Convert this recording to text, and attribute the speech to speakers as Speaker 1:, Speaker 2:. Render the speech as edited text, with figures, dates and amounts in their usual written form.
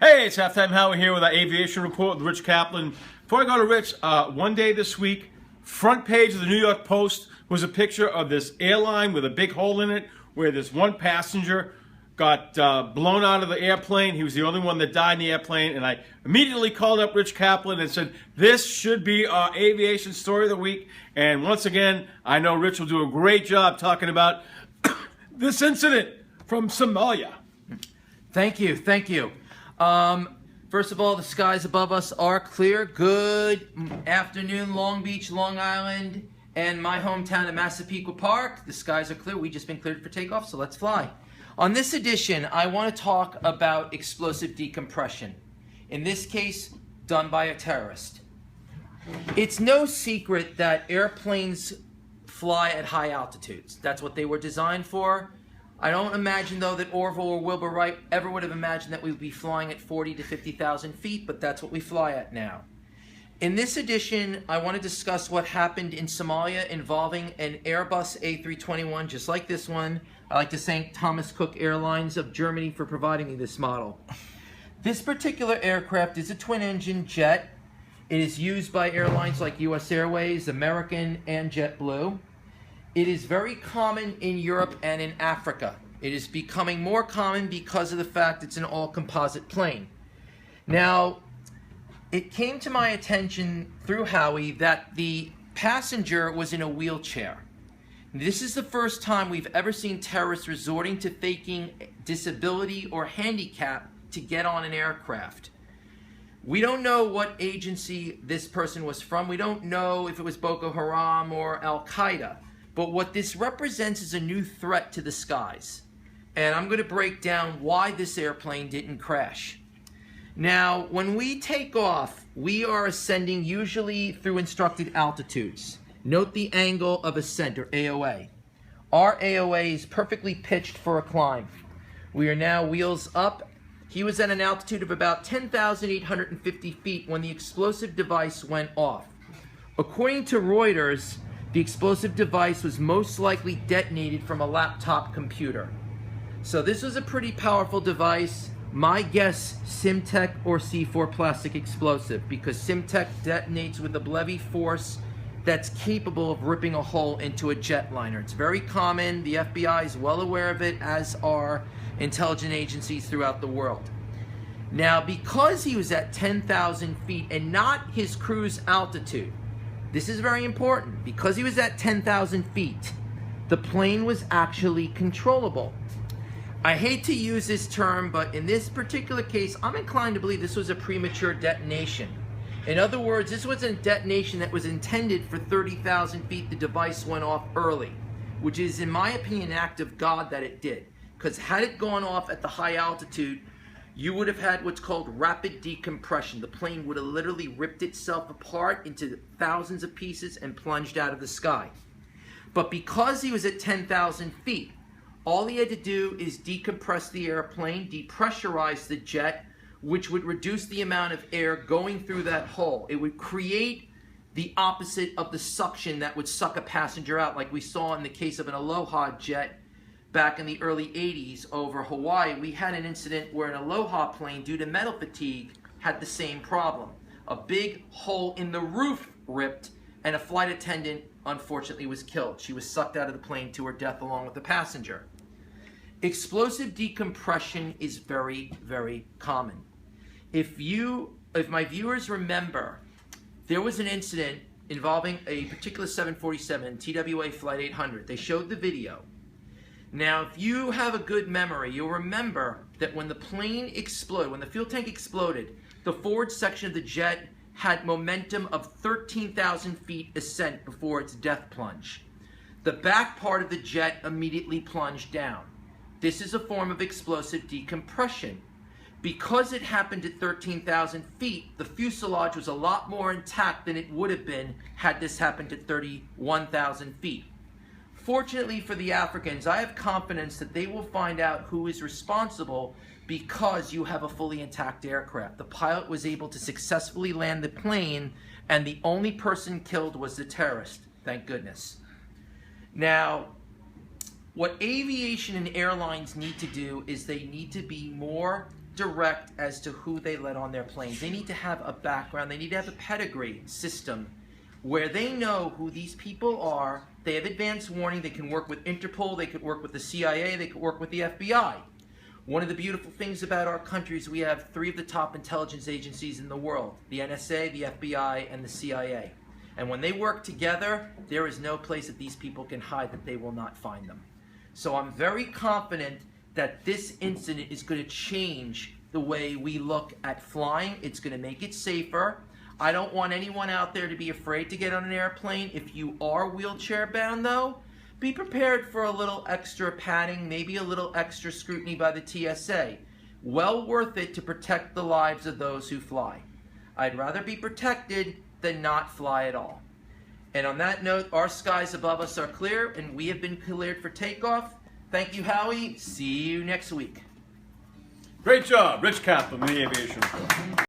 Speaker 1: Hey, it's Halftime Howie here with our aviation report with Rich Kaplan. Before I go to Rich, one day this week, front page of the New York Post was a picture of this airline with a big hole in it where this one passenger got blown out of the airplane. He was the only one that died in the airplane, and I immediately called up Rich Kaplan and said, this should be our aviation story of the week. And once again, I know Rich will do a great job talking about this incident from Somalia.
Speaker 2: Thank you. First of all, the skies above us are clear. Good afternoon, Long Beach, Long Island, and my hometown of Massapequa Park. The skies are clear. We've just been cleared for takeoff, so let's fly. On this edition, I want to talk about explosive decompression. In this case, done by a terrorist. It's no secret that airplanes fly at high altitudes. That's what they were designed for. I don't imagine, though, that Orville or Wilbur Wright ever would have imagined that we would be flying at 40 to 50,000 feet, but that's what we fly at now. In this edition, I want to discuss what happened in Somalia involving an Airbus A321, just like this one. I'd like to thank Thomas Cook Airlines of Germany for providing me this model. This particular aircraft is a twin-engine jet. It is used by airlines like US Airways, American, and JetBlue. It is very common in Europe and in Africa. It is becoming more common because of the fact it's an all-composite plane. Now, it came to my attention through Howie that the passenger was in a wheelchair. This is the first time we've ever seen terrorists resorting to faking disability or handicap to get on an aircraft. We don't know what agency this person was from. We don't know if it was Boko Haram or Al-Qaeda. But what this represents is a new threat to the skies. And I'm going to break down why this airplane didn't crash. Now, when we take off, we are ascending usually through instructed altitudes. Note the angle of ascent, or AOA. Our AOA is perfectly pitched for a climb. We are now wheels up. He was at an altitude of about 10,850 feet when the explosive device went off. According to Reuters, the explosive device was most likely detonated from a laptop computer. So this was a pretty powerful device. My guess, Simtech or C4 plastic explosive, because Simtech detonates with a Levy force that's capable of ripping a hole into a jetliner. It's very common. The FBI is well aware of it, as are intelligence agencies throughout the world. Now, because he was at 10,000 feet and not his cruise altitude, this is very important. Because he was at 10,000 feet, the plane was actually controllable. I hate to use this term, but in this particular case, I'm inclined to believe this was a premature detonation. In other words, this was a detonation that was intended for 30,000 feet. The device went off early, which is, in my opinion, an act of God that it did. Because had it gone off at the high altitude, you would have had what's called rapid decompression. The plane would have literally ripped itself apart into thousands of pieces and plunged out of the sky. But because he was at 10,000 feet, all he had to do is decompress the airplane, depressurize the jet, which would reduce the amount of air going through that hole. It would create the opposite of the suction that would suck a passenger out, like we saw in the case of an Aloha jet back in the early 80s over Hawaii. We had an incident where an Aloha plane, due to metal fatigue, had the same problem. A big hole in the roof ripped, and a flight attendant, unfortunately, was killed. She was sucked out of the plane to her death along with the passenger. Explosive decompression is very, very common. If my viewers remember, there was an incident involving a particular 747, TWA Flight 800. They showed the video. Now, if you have a good memory, you'll remember that when the plane exploded, when the fuel tank exploded, the forward section of the jet had momentum of 13,000 feet ascent before its death plunge. The back part of the jet immediately plunged down. This is a form of explosive decompression. Because it happened at 13,000 feet, the fuselage was a lot more intact than it would have been had this happened at 31,000 feet. Fortunately for the Africans, I have confidence that they will find out who is responsible because you have a fully intact aircraft. The pilot was able to successfully land the plane, and the only person killed was the terrorist. Thank goodness. Now, what aviation and airlines need to do is they need to be more direct as to who they let on their planes. They need to have a background. They need to have a pedigree system where they know who these people are. They have advance warning. They can work with Interpol. They could work with the CIA. They could work with the FBI. One of the beautiful things about our country is we have 3 of the top intelligence agencies in the world: the NSA, the FBI, and the CIA. And when they work together, there is no place that these people can hide that they will not find them. So I'm very confident that this incident is going to change the way we look at flying. It's going to make it safer. I don't want anyone out there to be afraid to get on an airplane. If you are wheelchair bound, though, be prepared for a little extra padding, maybe a little extra scrutiny by the TSA. Well worth it to protect the lives of those who fly. I'd rather be protected than not fly at all. And on that note, our skies above us are clear, and we have been cleared for takeoff. Thank you, Howie. See you next week.
Speaker 1: Great job, Rich Kaplan, the Aviation Report.